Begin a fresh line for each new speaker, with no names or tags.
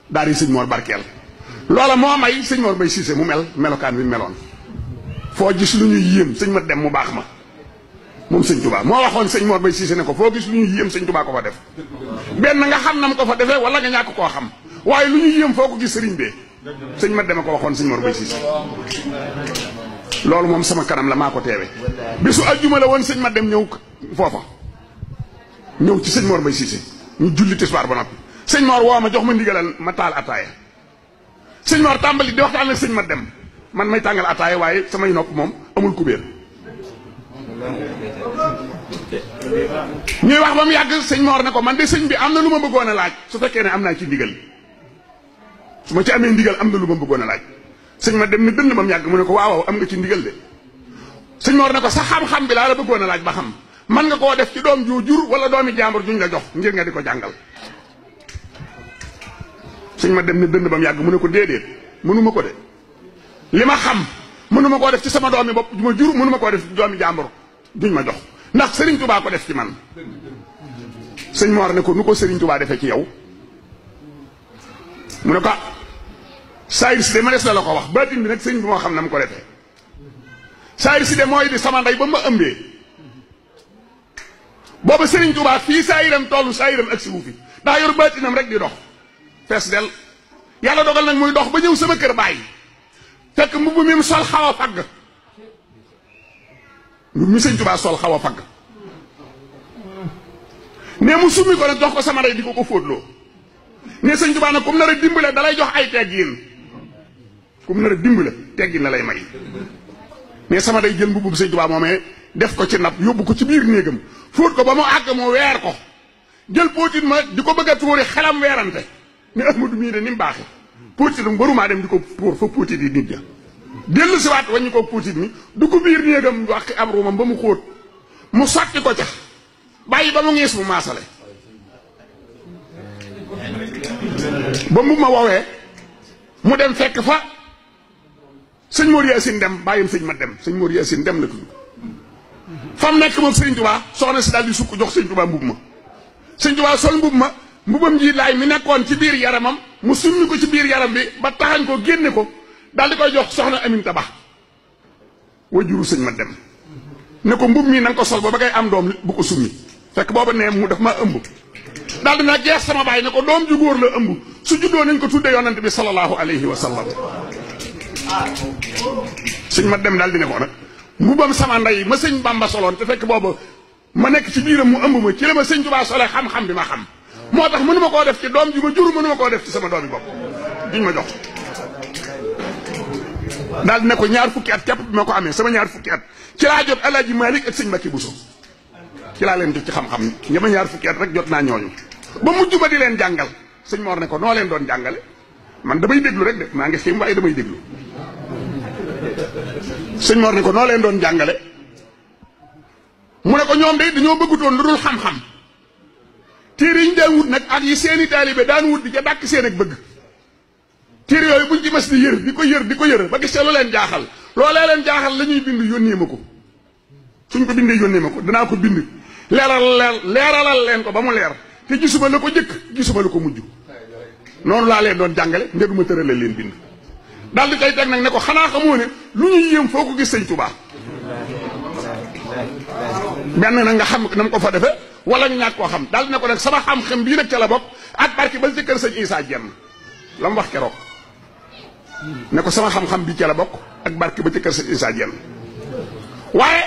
daal di sëñ Mor barkeel loola moo may sëñ Mor Mbaye Cissé mu mel melokaan wi meloon foo gis lu ñuy yéem sëñ ma dem mu baax ma moom sëñ Touba moo waxoon sëñ Mor Mbaye Cissé ne ko foo gis lu ñuy yéem sëñ Touba ko fa def benn nga xam na mu ko fa defee wala nga ñàkk koo xam waaye lu ñuy yéem foo ko gis sëriñ bee sëñ ma dem ko waxoon sëñ Mor Mbaye Cissé loolu moom sama kanam la maa ko teewe bisu aljuma la woon sëñ ma dem ñëw foofa ñëw ci sëñ Mor Mbaye Cissé ñu julli tisbaar ba noppi sëñ Mor woo ma jox ma ndigalal ma taal ataaya sëñ Mor tàmbali di waxtaan ak sëñ ma dem man may tàngal ataaya waaye samay nopp moom amul kubéer ñuy wax ba mu yàgg sëñ Mor ne ko man de sëñ bi am na lu ma bëggoon a laaj su fekkee ne am naa ci ndigal su ma ci amee ndigal am na lu ma bëggoon a laaj sëñ ma dem ni dënd ba mu yàgg mu ne ko waaw am nga ci ndigal de sëñ Mor ne ko sa xam-xam bi laa la bëggoon a laaj ba xam man nga koo def ci doom joo jur wala doomi jàmbur juñ la jox ngir nga di ko jàngal sëñ ma dem ni dënd ba mu yàgg mu ne ko déedéet mënuma ko de li ma xam mënuma koo def ci sama doomi bopp ju ma jur mënuma koo def ci doomi jàmbur duñ ma jox ndax Serigne Touba ko def ci man sëñ Mor ne ko nu ko Serigne Touba defee ci yow mu ne ko saayir si de ma des la ko wax baatin bi nag sëñ bi moo xam na mu ko defee saayir si de mooy di sama ndey ba ma ëmbee booba Serigne Touba fii saayiram tollu saayiram ak si wu fi daa yor baatinam rek di dox fees del yàlla dogal nag muy dox ba ñëw sama kër bàyyi fekk mbubb mi mu sol xaw a fagg mbubb mi sëñ Touba sol xaw a fagg ne mu summi ko nag jox ko sama ndey di ko fóotloo ne sëñ Touba nag comme nar a dimbale dalay jox ay teggin comme nar a dimbale teggin la lay may mais sama ndey jël mbubb sëñ Touba moomee def ko ci napp yóbbu ko ci biir néegam fóot ko ba mu àgg mu weer ko jël póotit ma di ko bëgg a tuuri xelam weerante ne Ahmadu mii de ni mu baaxee póotit mu waruma dem di ko tuur fa póotit yi nit ña dellu si waat waññi ko póotit mi du ko biir néegam wax am ruumam ba mu xóot mu sotti ko ca bàyyi ba mu ngiis mu maasale ba mu ma woowee mu dem fekk fa sëñ Mor Yacine dem bàyyim sëñ ma dem sëñ Mor Yacine dem la tudd fam nekk moom sëñ Touba soxna si daal di sukk jox sëñ Touba mbub ma sëñ Touba sol mbub ma mbubam ji laay mi nekkoon ci biir yaramam mu summi ko ci biir yaram bi ba taxañ ko génne ko daal di koy jox soxna Aminta Ba wajuru sëñ ma dem ne ko mbub mii na nga ko sol ba ngay am doom bu ko summi fekk booba nee mu daf maa ëmb daal dina gees sama baay ne ko doom ju góor la ëmb su juddoo nañ ko tudde yonante bi sallallahu alayhi wa sallam sëñ ma dem daal di ne ko nag mbubam sama ndey ma sëñ Bamba soloon te fekk booba ma nekk ci biiram mu ëmb ma ci la ma sëñ Touba sole xam-xam bi ma xam moo tax mënuma koo def ci doom ju ma jur mënuma koo def ci sama doomi bopp duñ ma jox daal di ne ko ñaar fukki at képp bi ma ko amee sama ñaar fukki at ci laa jot Alaaji Malik ak sëñ Mbacke Bousso ci laa leen jot ci xam-xam ñama ñaar fukki at rek jot naa ñooñu ba mujj ba di leen jàngal sëñ Mor ne ko noo leen doon jàngale man damay déglu rek de maa ngi xiim waaye damay déglu sëñ Mor ne ko noo leen doon jàngale mu ne ko ñoom de dañoo bëggutoon lu dul xam-xam téere yi ñu daan wut nag ak yi seeni taalibe daan wut di ca dàkk seen ak bëgg téere yooyu buñ ci mas di yër di ko yër ba gis ca lu leen jaaxal loolee leen jaaxal la ñuy bind yónnee ma ko suñ ko bindee yónnee ma ko danaa ko bind leeralal leen ko ba mu leer te gisuma la ko jëkk gisuma la ko mujj noonu laa leen doon jàngale ndeguma tërale leen bind daal di koy teg nag ne ko xanaa xamoo ne lu ñuy yéem foo ko gis sëñ Touba benn nag nga xam na mu ko fa defe wala ñu ñàkk koo xam daal di ne ko nag sama xam-xam bii nag ca la bokk ak barki ba ci kër sëñ Issa Dieng la mu wax keroog ne ko sama xam-xam bii ca la bokk ak barki ba ci kër sëñ Issa Dieng waaye